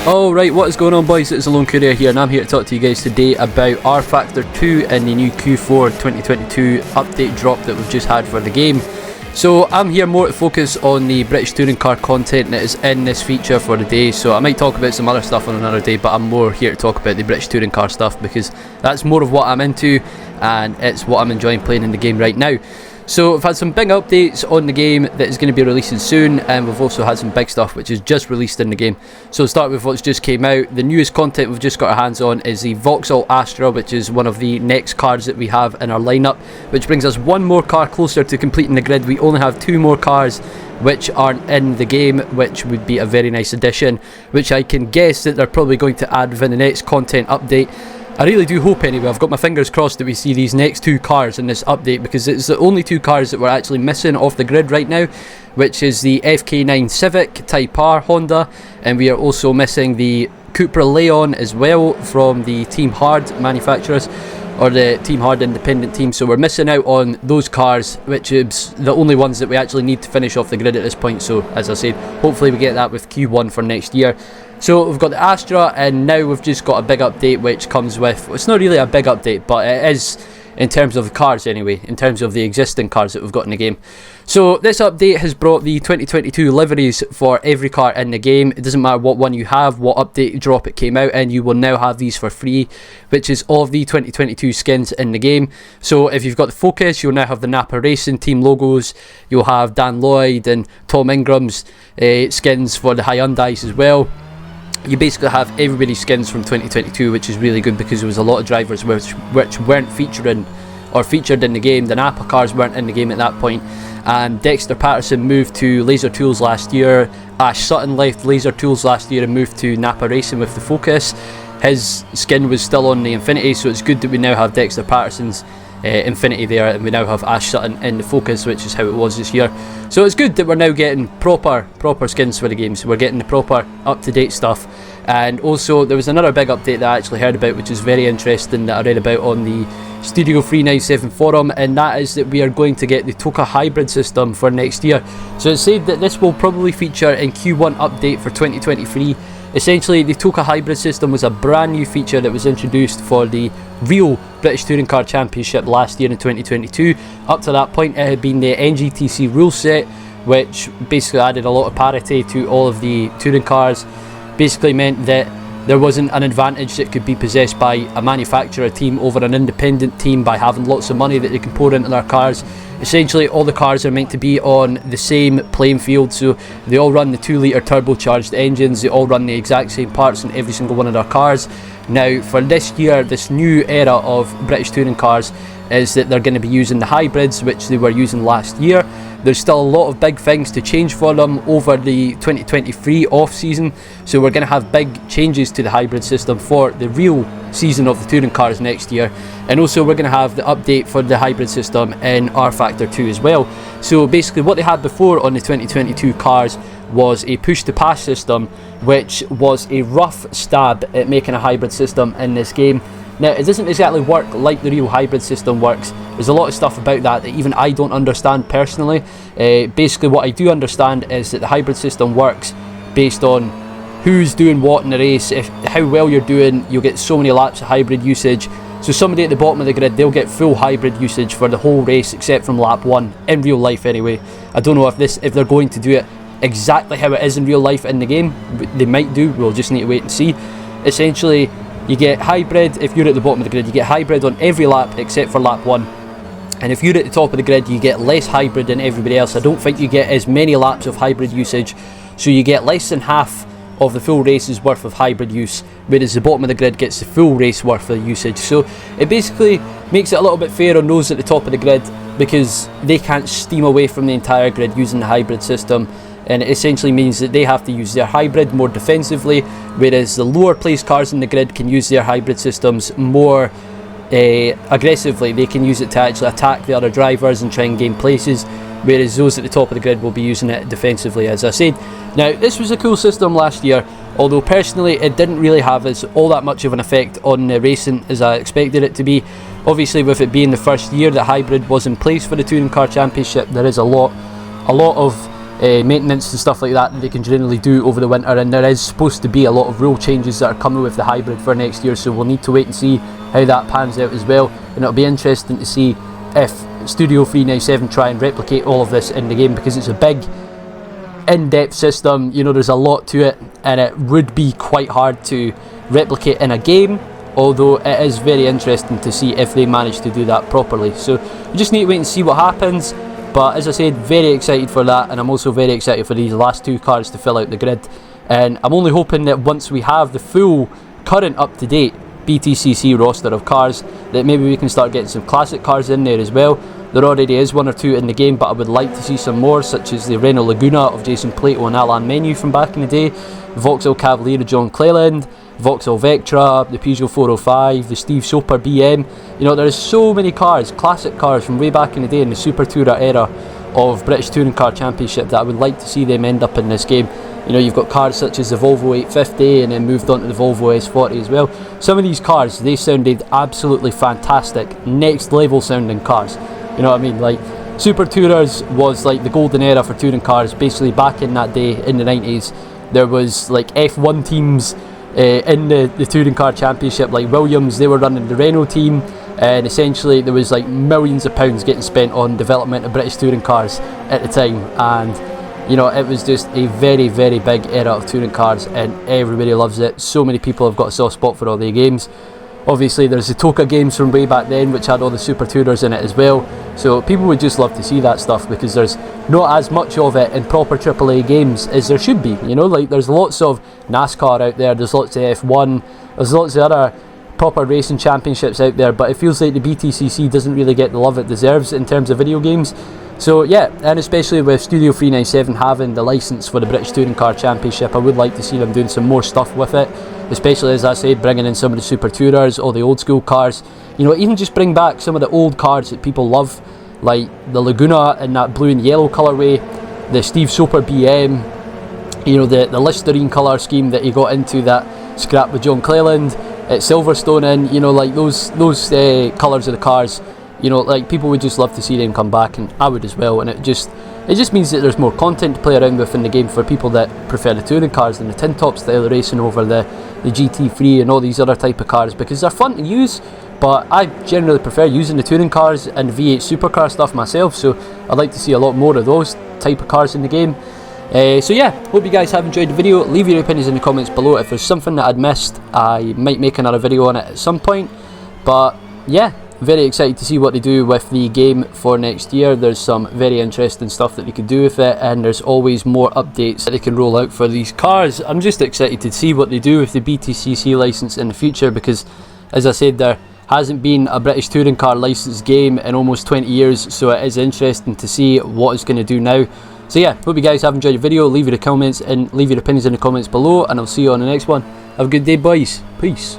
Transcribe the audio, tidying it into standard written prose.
Alright, what is going on, boys? It's Alone Courier here, and I'm here to talk to you guys today about Rfactor2 and the new Q4 2022 update drop that we've just had for the game. So I'm here more to focus on the British Touring Car content that is in this feature for the day. So I might talk about some other stuff on another day, but I'm more here to talk about the British Touring Car stuff because that's more of what I'm into and it's what I'm enjoying playing in the game right now. So we've had some big updates on the game that is going to be releasing soon, and we've also had some big stuff which is just released in the game. So we'll start with what's just came out. The newest content we've just got our hands on is the Vauxhall Astra, which is one of the next cars that we have in our lineup, which brings us one more car closer to completing the grid. We only have two more cars which aren't in the game, which would be a very nice addition, which I can guess that they're probably going to add within the next content update. I really do hope anyway. I've got my fingers crossed that we see these next two cars in this update, because it's the only two cars that we're actually missing off the grid right now, which is the FK9 Civic Type R Honda, and we are also missing the Cupra Leon as well from the Team Hard manufacturers, or the Team Hard independent team. So we're missing out on those cars, which is the only ones that we actually need to finish off the grid at this point. So as I said, hopefully we get that with Q1 for next year. So we've got the Astra, and now we've just got a big update which comes with, it's not really a big update, but it is in terms of the cars anyway, in terms of the existing cars that we've got in the game. So this update has brought the 2022 liveries for every car in the game. It doesn't matter what one you have, what update drop it came out in, you will now have these for free, which is all of the 2022 skins in the game. So if you've got the Focus, you'll now have the Napa Racing team logos, you'll have Dan Lloyd and Tom Ingram's skins for the Hyundais as well. You basically have everybody's skins from 2022, which is really good because there was a lot of drivers which weren't featured in the game. The Napa cars weren't in the game at that point, and Dexter Patterson moved to Laser Tools last year. Ash Sutton left Laser Tools last year and moved to Napa Racing with the Focus. His skin was still on the Infinity, so it's good that we now have Dexter Patterson's Infinity there, and we now have Ash Sutton in the Focus, which is how it was this year. So it's good that we're now getting proper skins for the game, so we're getting the proper up-to-date stuff. And also there was another big update that I actually heard about, which is very interesting, that I read about on the Studio 397 forum, and that is that we are going to get the TOCA Hybrid system for next year. So it's said that this will probably feature in Q1 update for 2023. Essentially, the TOCA Hybrid system was a brand new feature that was introduced for the real British Touring Car Championship last year in 2022. Up to that point, it had been the NGTC rule set, which basically added a lot of parity to all of the touring cars. Basically meant that there wasn't an advantage that could be possessed by a manufacturer team over an independent team by having lots of money that they can pour into their cars. Essentially, all the cars are meant to be on the same playing field, so they all run the 2-litre turbocharged engines, they all run the exact same parts in every single one of their cars. Now, for this year, this new era of British touring cars is that they're going to be using the hybrids, which they were using last year. There's still a lot of big things to change for them over the 2023 off season, so we're going to have big changes to the hybrid system for the real season of the touring cars next year. And also we're going to have the update for the hybrid system in Rfactor2 as well. So basically what they had before on the 2022 cars was a push to pass system, which was a rough stab at making a hybrid system in this game. Now, it doesn't exactly work like the real hybrid system works. There's a lot of stuff about that even I don't understand personally. Basically what I do understand is that the hybrid system works based on who's doing what in the race. How well you're doing, you'll get so many laps of hybrid usage. So somebody at the bottom of the grid, they'll get full hybrid usage for the whole race except from lap 1, in real life anyway. I don't know if they're going to do it exactly how it is in real life in the game. They might do, we'll just need to wait and see. Essentially, you get hybrid, if you're at the bottom of the grid, you get hybrid on every lap except for lap 1. And if you're at the top of the grid, you get less hybrid than everybody else. I don't think you get as many laps of hybrid usage, so you get less than half of the full race's worth of hybrid use, whereas the bottom of the grid gets the full race worth of usage. So it basically makes it a little bit fair on those at the top of the grid, because they can't steam away from the entire grid using the hybrid system, and it essentially means that they have to use their hybrid more defensively, whereas the lower placed cars in the grid can use their hybrid systems more aggressively. They can use it to actually attack the other drivers and try and gain places, whereas those at the top of the grid will be using it defensively, as I said. Now, this was a cool system last year, although personally it didn't really have all that much of an effect on the racing as I expected it to be. Obviously, with it being the first year that hybrid was in place for the Touring Car Championship, there is a lot of maintenance and stuff like that they can generally do over the winter, and there is supposed to be a lot of rule changes that are coming with the hybrid for next year, so we'll need to wait and see how that pans out as well. And it'll be interesting to see if Studio 397 try and replicate all of this in the game, because it's a big in-depth system, you know, there's a lot to it, and it would be quite hard to replicate in a game, although it is very interesting to see if they manage to do that properly. So we just need to wait and see what happens. But as I said, very excited for that, and I'm also very excited for these last two cars to fill out the grid. And I'm only hoping that once we have the full current up-to-date BTCC roster of cars, that maybe we can start getting some classic cars in there as well. There already is one or two in the game, but I would like to see some more, such as the Renault Laguna of Jason Plato and Alain Menu from back in the day, Vauxhall Cavalier of John Cleland, Vauxhall Vectra, the Peugeot 405, the Steve Soper BM. You know, there is so many cars, classic cars from way back in the day in the Super Tourer era of British Touring Car Championship, that I would like to see them end up in this game. You know, you've got cars such as the Volvo 850 and then moved on to the Volvo S40 as well. Some of these cars, they sounded absolutely fantastic, next level sounding cars. You know what I mean? Like, Super Tourers was like the golden era for touring cars, basically back in that day in the 90s. There was like F1 teams in the Touring Car Championship, like Williams, they were running the Renault team, and essentially there was like millions of pounds getting spent on development of British touring cars at the time, and you know, it was just a very, very big era of touring cars, and everybody loves it. So many people have got a soft spot for all the games. Obviously there's the TOCA games from way back then, which had all the Super Tourers in it as well, so people would just love to see that stuff, because there's not as much of it in proper AAA games as there should be. You know, like, there's lots of NASCAR out there, there's lots of F1, there's lots of other proper racing championships out there, but it feels like the BTCC doesn't really get the love it deserves in terms of video games. So yeah, and especially with Studio 397 having the license for the British Touring Car Championship, I would like to see them doing some more stuff with it, especially, as I said, bringing in some of the Super Tourers, all the old school cars. You know, even just bring back some of the old cars that people love, like the Laguna in that blue and yellow colourway, the Steve Soper BM, you know, the Listerine colour scheme that he got into that scrap with John Cleland at Silverstone in, you know, like those colours of the cars. You know, like, people would just love to see them come back, and I would as well, and it just means that there's more content to play around with in the game for people that prefer the touring cars and the tin top style racing over the GT3 and all these other type of cars, because they're fun to use, but I generally prefer using the touring cars and V8 supercar stuff myself, so I'd like to see a lot more of those type of cars in the game. So yeah, hope you guys have enjoyed the video. Leave your opinions in the comments below. If there's something that I'd missed, I might make another video on it at some point, but yeah, very excited to see what they do with the game for next year. There's some very interesting stuff that they could do with it, and there's always more updates that they can roll out for these cars. I'm just excited to see what they do with the BTCC license in the future, because, as I said, there hasn't been a British touring car licensed game in almost 20 years, so it is interesting to see what it's going to do now. So yeah, hope you guys have enjoyed the video. Leave your comments and leave your opinions in the comments below, and I'll see you on the next one. Have a good day, boys. Peace.